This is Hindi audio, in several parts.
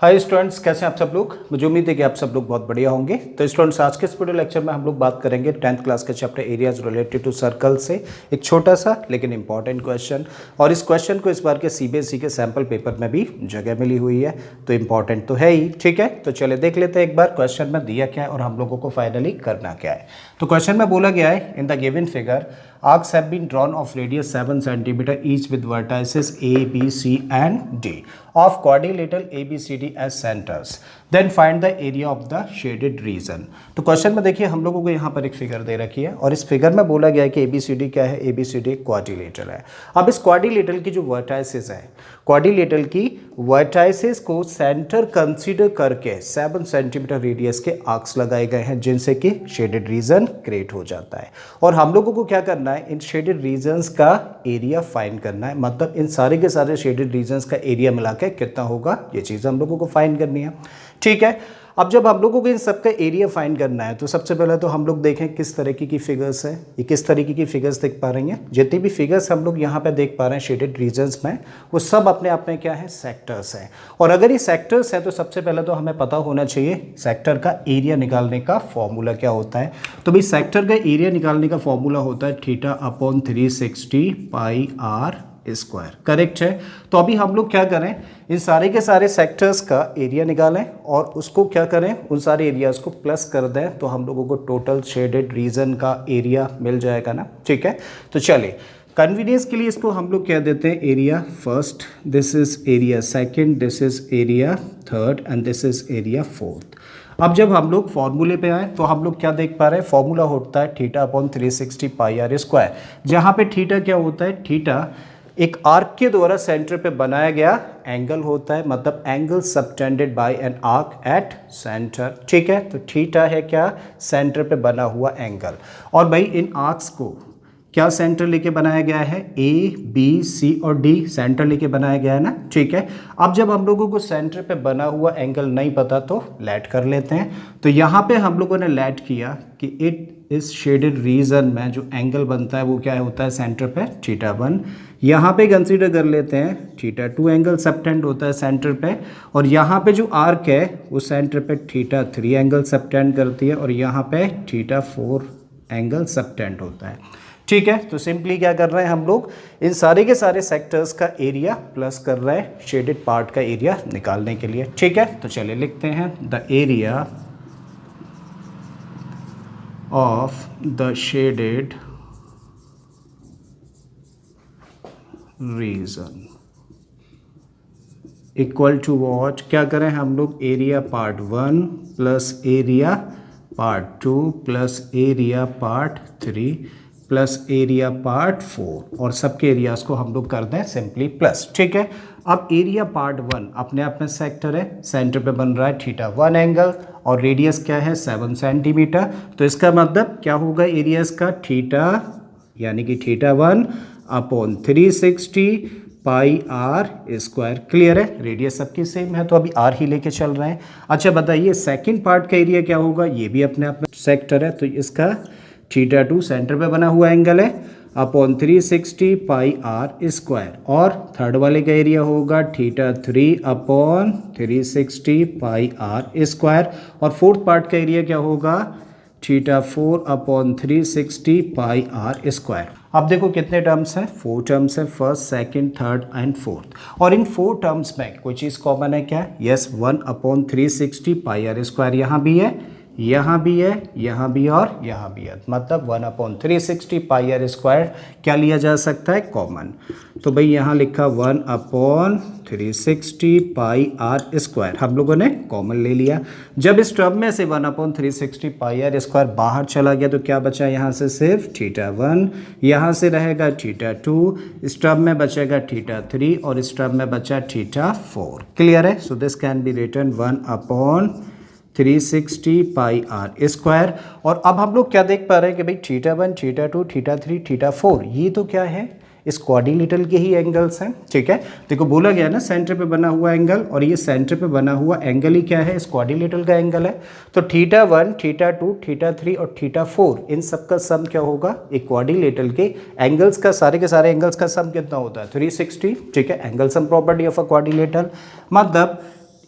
हाय स्टूडेंट्स, कैसे हैं आप सब लोग। मुझे उम्मीद है कि आप सब लोग बहुत बढ़िया होंगे। तो स्टूडेंट्स, आज के इस वीडियो लेक्चर में हम लोग बात करेंगे 10th क्लास के chapter areas related to circle से एक छोटा सा लेकिन इंपॉर्टेंट क्वेश्चन। और इस क्वेश्चन को इस बार के सीबीएसई के सैम्पल पेपर में भी जगह मिली हुई है, तो इंपॉर्टेंट तो है ही। ठीक है, तो चले देख लेते हैं एक बार क्वेश्चन में दिया क्या है और हम लोगों को फाइनली करना क्या है। तो क्वेश्चन में बोला गया है, in the given figure arcs have been drawn of radius 7 cm each with vertices A, B, C and D of quadrilateral ABCD as centers. Then find the area of the shaded region. तो क्वेश्चन में देखिए हम लोगों को यहाँ पर एक फिगर दे रखी है और इस फिगर में बोला गया है कि ABCD क्या है। ABCD क्वाड्रिलेटरल है। अब इस क्वाड्रिलेटरल की जो वर्टाइसेस है, क्वाड्रिलेटरल की वर्टाइसेस को सेंटर कंसीडर करके 7 सेंटीमीटर रेडियस के आर्क्स लगाए गए हैं जिनसे कि शेडेड रीजन क्रिएट हो जाता है। और हम लोगों को क्या करना है, इन शेडेड रीजन्स का एरिया फाइंड करना है। मतलब इन सारे के सारे शेडेड रीजन्स का एरिया मिला के कितना होगा, ये चीज़ हम लोगों को फाइंड करनी है। ठीक है, अब जब हम लोगों को इन सब का एरिया फाइंड करना है तो सबसे पहले तो हम लोग देखें किस तरीके की फिगर्स है। ये किस तरीके की फिगर्स देख पा रही हैं। जितनी भी फिगर्स हम लोग यहाँ पे देख पा रहे हैं शेडेड रीजन्स में, वो सब अपने आप में क्या है, सेक्टर्स हैं। और अगर ये सेक्टर्स हैं तो सबसे पहले तो हमें पता होना चाहिए सेक्टर का एरिया निकालने का फॉर्मूला क्या होता है। तो भाई सेक्टर का एरिया निकालने का फॉर्मूला होता है θ/360 πr स्क्वायर। करेक्ट है। तो अभी हम लोग क्या करें, इन सारे के सारे सेक्टर्स का एरिया निकालें और उसको क्या करें, उन सारे एरियाज को प्लस कर दें तो हम लोगों को टोटल शेडेड रीजन का एरिया मिल जाएगा ना। ठीक है, तो चलिए कन्वीनियंस के लिए इसको हम लोग क्या देते हैं, area first, this is area second, this is area third and this is area fourth. अब जब हम लोग फॉर्मूले पे आए तो हम लोग क्या देख पा रहे हैं, फॉर्मूला होता है θ/360 πr स्क्वायर, जहाँ पे थीटा क्या होता है, थीटा एक आर्क के द्वारा सेंटर पे बनाया गया एंगल होता है। मतलब angle subtended bye an arc at centre. ठीक है, तो थीटा है क्या, सेंटर पे बना हुआ एंगल। और भाई इन आर्क्स को क्या सेंटर लेके बनाया गया है, ए बी सी और डी सेंटर लेके बनाया गया है ना। ठीक है, अब जब हम लोगों को सेंटर पे बना हुआ एंगल नहीं पता तो लेट कर लेते हैं। तो यहाँ पे हम लोगों ने लेट किया कि इस शेडेड रीजन में जो एंगल बनता है वो क्या होता है, सेंटर पे θ1। यहाँ पे कंसीडर कर लेते हैं θ2 एंगल सबटेंड होता है सेंटर पे। और यहाँ पे जो आर्क है वो सेंटर पे θ3 एंगल सबटेंड करती है और यहाँ पे θ4 एंगल सबटेंड होता है। ठीक है, तो सिंपली क्या कर रहे हैं हम लोग, इन सारे के सारे सेक्टर्स का एरिया प्लस कर रहे हैं शेडेड पार्ट का एरिया निकालने के लिए। ठीक है, तो चलिए लिखते हैं the area of the shaded region equal to what, क्या करें हम लोग, area part 1 plus area part 2 plus area part 3 plus area part 4 और सबके एरियाज को हम लोग कर दें सिंपली प्लस। ठीक है, अब एरिया पार्ट 1 अपने आप में सेक्टर है, सेंटर पे बन रहा है θ1 एंगल और रेडियस क्या है 7 सेंटीमीटर। तो इसका मतलब क्या होगा, एरियाज का थीटा यानी कि θ1/360 πr स्क्वायर। क्लियर है, रेडियस सबकी सेम है तो अभी r ही लेके चल रहे हैं। अच्छा बताइए सेकंड पार्ट का एरिया क्या होगा, ये भी अपने आप में सेक्टर है तो इसका θ2 सेंटर पे बना हुआ एंगल है /360 πr स्क्वायर। और थर्ड वाले का एरिया होगा θ3/360 πr स्क्वायर। और फोर्थ पार्ट का एरिया क्या होगा, θ4/360 πr स्क्वायर। अब देखो कितने टर्म्स हैं, 4 टर्म्स हैं, first second third and fourth. और इन 4 टर्म्स में कोई चीज़ कॉमन है क्या, यस 1/360 πr स्क्वायर यहाँ भी है, यहाँ भी है, यहाँ भी और यहाँ भी है। मतलब 1/360 πr स्क्वायर क्या लिया जा सकता है, कॉमन। तो भाई यहाँ लिखा 1/360 πr स्क्वायर हम लोगों ने कॉमन ले लिया। जब इस टर्म में से 1/360 πr स्क्वायर बाहर चला गया तो क्या बचा, यहाँ से सिर्फ θ1, यहाँ से रहेगा θ2, इस टर्म में बचेगा θ3 और इस टर्म में बचा θ4। क्लियर है, so this can be written 1/360 πr square. और अब हम लोग क्या देख पा रहे हैं कि भाई θ1 θ2 θ3 θ4 ये तो क्या है, इस क्वाड्रिलेटरल के ही एंगल्स हैं। ठीक है, देखो बोला गया ना सेंटर पे बना हुआ एंगल, और ये सेंटर पे बना हुआ एंगल ही क्या है, इस क्वाड्रिलेटरल का एंगल है। तो θ1 θ2 θ3 और θ4 इन सब का सम क्या होगा, एक क्वाड्रिलेटरल के एंगल्स का, सारे के सारे एंगल्स का सम कितना होता है 360। ठीक है, angle sum property of a quadrilateral. मतलब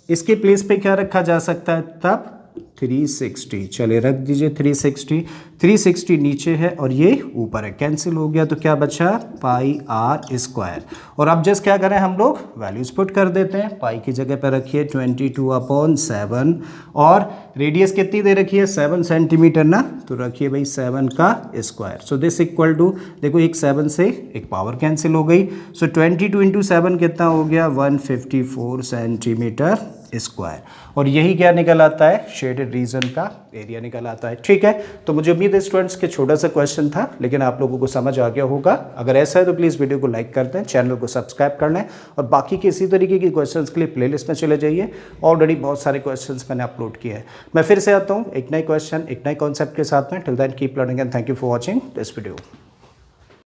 इसके प्लेस पे क्या रखा जा सकता है तब 360, चले रख दीजिए 360 नीचे है और ये ऊपर है, कैंसिल हो गया तो क्या बचा पाई आर स्क्वायर। और अब जस्ट क्या करें हम लोग वैल्यूज पुट कर देते हैं, पाई की जगह पर रखिए 22/7 और रेडियस कितनी दे रखी है 7 सेंटीमीटर ना, तो रखिए भाई 7 का square. So this equal to, देखो एक 7 से एक पावर कैंसिल हो गई, सो 22 इंटू 7 कितना हो गया 154 सेंटीमीटर स्क्वायर। और यही क्या निकल आता है शेडेड रीजन का एरिया निकल आता है। ठीक है, तो मुझे उम्मीद है स्टूडेंट्स के छोटा सा क्वेश्चन था लेकिन आप लोगों को समझ आ गया होगा। अगर ऐसा है तो प्लीज़ वीडियो को लाइक कर दें, चैनल को सब्सक्राइब कर लें और बाकी के इसी तरीके की क्वेश्चंस के लिए प्लेलिस्ट में चले जाइए। ऑलरेडी बहुत सारे क्वेश्चंस मैंने अपलोड किए हैं। मैं फिर से आता हूँ एक नए क्वेश्चन एक नए कॉन्सेप्ट के साथ में। Till then keep learning and thank you for watching this video.